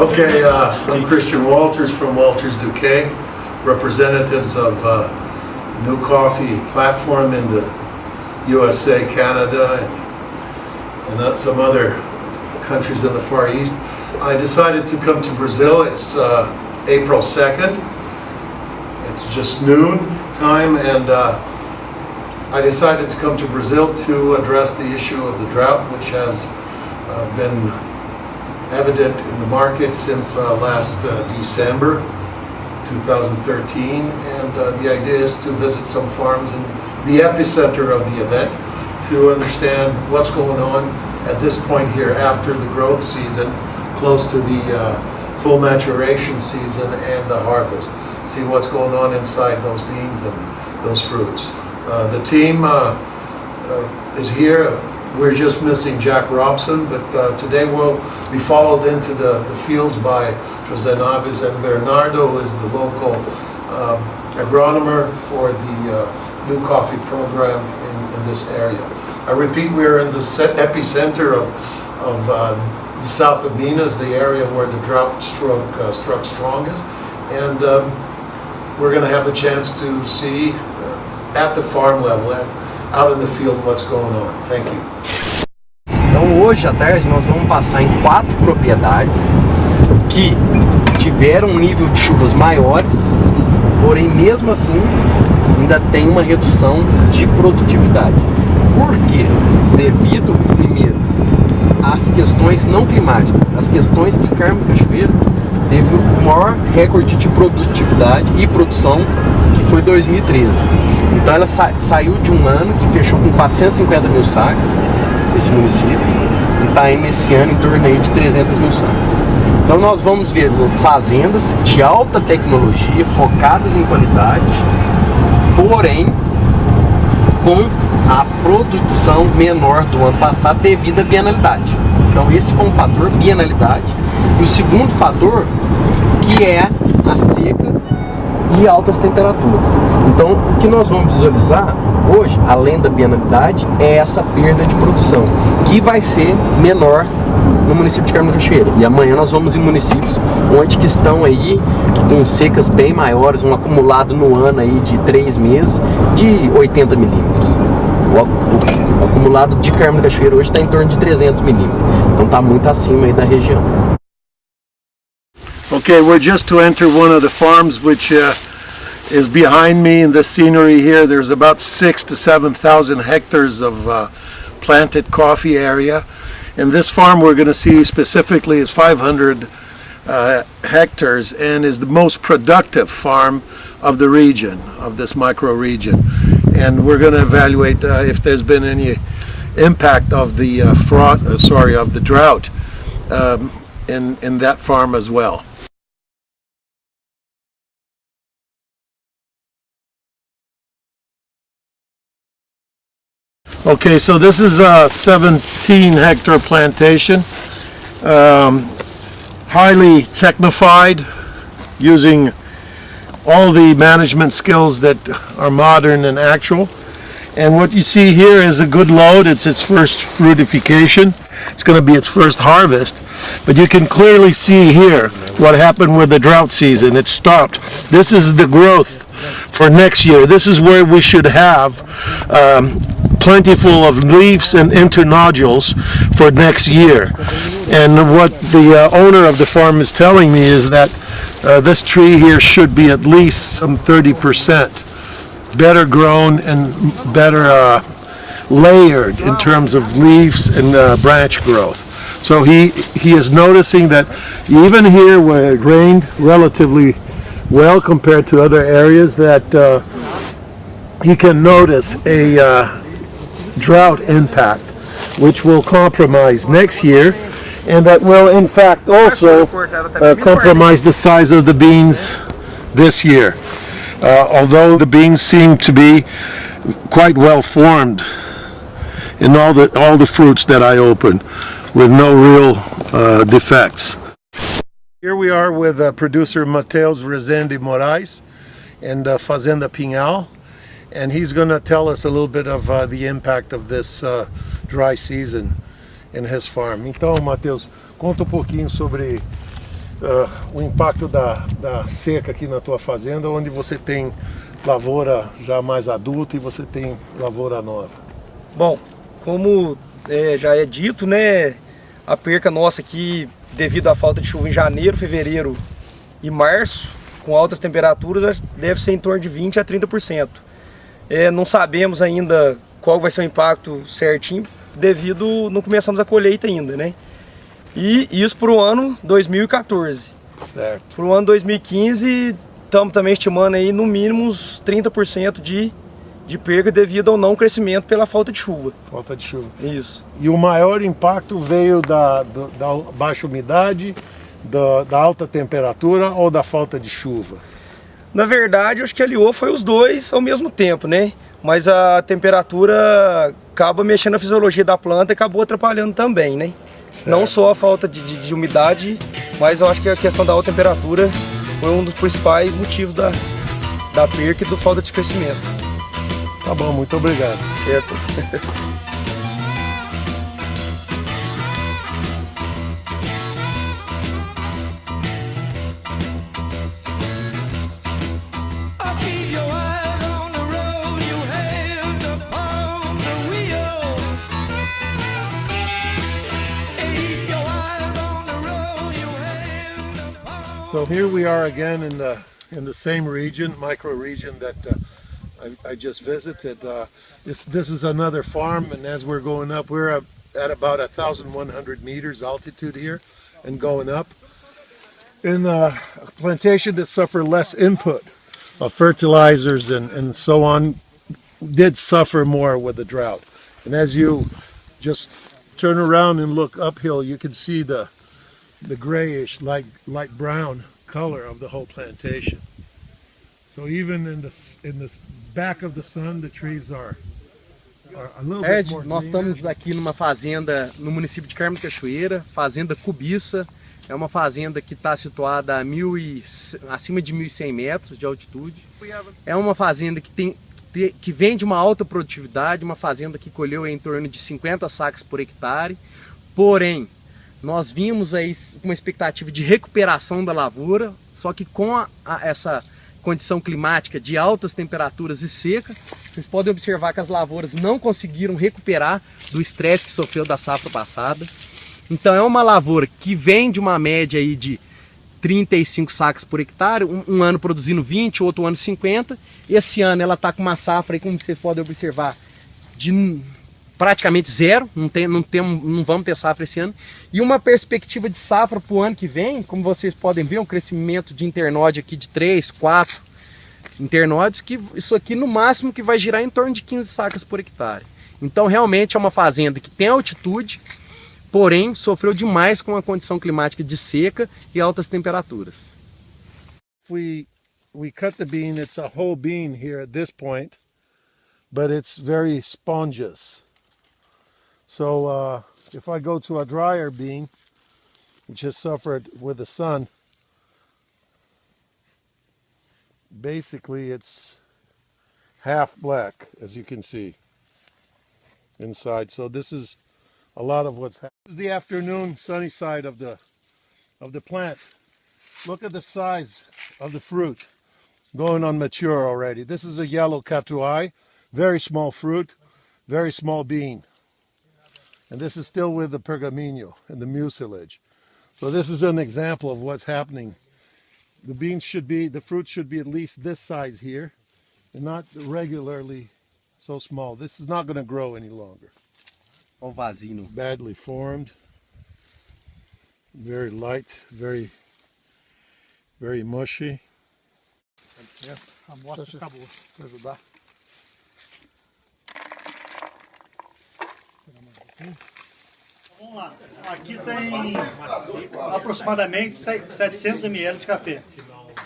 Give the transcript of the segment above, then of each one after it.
Okay, I'm Christian Walters from Walters Duquet, representatives of New Coffee platform in the USA, Canada, and some other countries in the Far East. I decided to come to Brazil. It's April 2nd. It's just noon time, and I decided to come to Brazil to address the issue of the drought, which has been evident in the market since last December 2013, and the idea is to visit some farms in the epicenter of the event to understand what's going on at this point here after the growth season, close to the full maturation season and the harvest. See what's going on inside those beans and those fruits. The team is here. We're just missing Jack Robson, but today we'll be followed into the fields by Jose Naves and Bernardo, who is the local agronomer for the New Coffee program in this area. I repeat, we're in the epicenter of the south of Minas, the area where the drought struck strongest, and we're going to have the chance to see at the farm level, out in the field, what's going on. Thank you. Então hoje à tarde nós vamos passar em 4 propriedades que tiveram um nível de chuvas maiores, porém mesmo assim ainda tem uma redução de produtividade. Por quê? Devido, primeiro, às questões não climáticas, as questões que Carmo do Cachoeiro teve o maior recorde de produtividade e produção, que foi 2013. Então ela saiu de um ano que fechou com 450 mil sacas, esse município, e está indo esse ano em torno aí de 300 mil sacas. Então nós vamos ver fazendas de alta tecnologia, focadas em qualidade, porém com a produção menor do ano passado devido à bienalidade. Então esse foi um fator, bienalidade. E o segundo fator, que é a seca e altas temperaturas. Então o que nós vamos visualizar hoje, além da bienalidade, é essa perda de produção, que vai ser menor no município de Carmo da Cachoeira. E amanhã nós vamos em municípios onde que estão aí com secas bem maiores, um acumulado no ano aí de 3 meses de 80 milímetros. O acumulado de Carmo da Cachoeira hoje está em torno de 300 milímetros. Então está muito acima aí da região. Okay, we're just to enter one of the farms which is behind me in the scenery here. There's about 6,000 to 7,000 hectares of planted coffee area. And this farm we're going to see specifically is 500 hectares and is the most productive farm of the region, of this micro region. And we're going to evaluate if there's been any impact of the of the drought in that farm as well. Okay, so this is a 17-hectare plantation, highly technified, using all the management skills that are modern and actual. And what you see here is a good load. It's its first fruitification. It's going to be its first harvest. But you can clearly see here what happened with the drought season. It stopped. This is the growth for next year. This is where we should have plentiful of leaves and internodules for next year. And what the owner of the farm is telling me is that this tree here should be at least some 30% better grown and better layered in terms of leaves and branch growth. So he is noticing that even here where it rained relatively well compared to other areas, that he can notice a drought impact which will compromise next year, and that will in fact also compromise the size of the beans this year. Although the beans seem to be quite well formed in all the fruits that I opened, with no real defects. Here we are with producer Mateus Rezende Moraes and Fazenda Pinhal, and he's going to tell us a little bit of the impact of this dry season in his farm. Então, Mateus, conta pouquinho sobre o impacto da seca aqui na tua fazenda, onde você tem lavoura já mais adulta e você tem lavoura nova? Bom, como já é dito, né, a perca nossa aqui, devido à falta de chuva em janeiro, fevereiro e março, com altas temperaturas, deve ser em torno de 20 a 30%. Não sabemos ainda qual vai ser o impacto certinho, devido não começamos a colheita ainda, né? E isso para o ano 2014. Certo. Para o ano 2015, estamos também estimando aí no mínimo uns 30% de perca devido ao não crescimento pela falta de chuva. Falta de chuva. Isso. E o maior impacto veio da baixa umidade, da alta temperatura ou da falta de chuva? Na verdade, eu acho que aliou foi os dois ao mesmo tempo, né? Mas a temperatura acaba mexendo na fisiologia da planta e acabou atrapalhando também, né? Certo. Não só a falta de umidade, mas eu acho que a questão da alta temperatura foi um dos principais motivos da perca e da falta de crescimento. Tá bom, muito obrigado. Certo. So here we are again in the same region, micro region that I just visited. This is another farm, and as we're going up, we're at about 1,100 meters altitude here, and going up. In a plantation that suffer less input of fertilizers and so on, did suffer more with the drought. And as you just turn around and look uphill, you can see the grayish, light brown color of the whole plantation. So even in the back of the sun, the trees are a little bit more green. Nós estamos aqui numa fazenda no município de Carmo de Cachoeira, fazenda Cubiça. É uma fazenda que está situada a acima de 1.100 metros de altitude. É uma fazenda que vem de uma alta produtividade, uma fazenda que colheu em torno de 50 sacas por hectare. Porém, nós vimos aí uma expectativa de recuperação da lavoura, só que com essa condição climática de altas temperaturas e seca, vocês podem observar que as lavouras não conseguiram recuperar do estresse que sofreu da safra passada. Então é uma lavoura que vem de uma média aí de 35 sacas por hectare, um ano produzindo 20, outro ano 50. Esse ano ela está com uma safra aí, como vocês podem observar, de praticamente zero, não vamos ter safra esse ano, e uma perspectiva de safra para o ano que vem, como vocês podem ver, um crescimento de internode aqui de 3, 4 internodes, que isso aqui no máximo que vai girar em torno de 15 sacas por hectare. Então realmente é uma fazenda que tem altitude, porém sofreu demais com a condição climática de seca e altas temperaturas. We cut the bean, it's a whole bean here at this point, but it's very spongeous. So if I go to a drier bean, which has suffered with the sun, basically it's half black, as you can see inside. So this is a lot of what's happening. This is the afternoon sunny side of the plant. Look at the size of the fruit going on mature already. This is a yellow catuai, very small fruit, very small bean. And this is still with the pergamino and the mucilage. So this is an example of what's happening. The fruit should be at least this size here, and not regularly so small. This is not going to grow any longer. Olha o vazio. Badly formed, very light, very mushy. Dá licença, a amostra acabou. Para ajudar. Vamos lá, aqui tem aproximadamente 700 ml de café,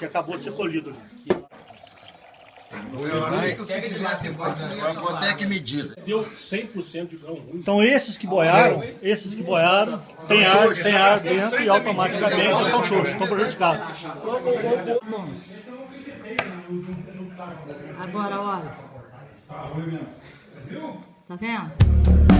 que acabou de ser colhido ali. Quanto é que medida? Deu 100% de grão ruim. Então esses que boiaram, tem ar dentro e automaticamente estão xoxos, estão prejudicados. Agora olha. Tá vendo?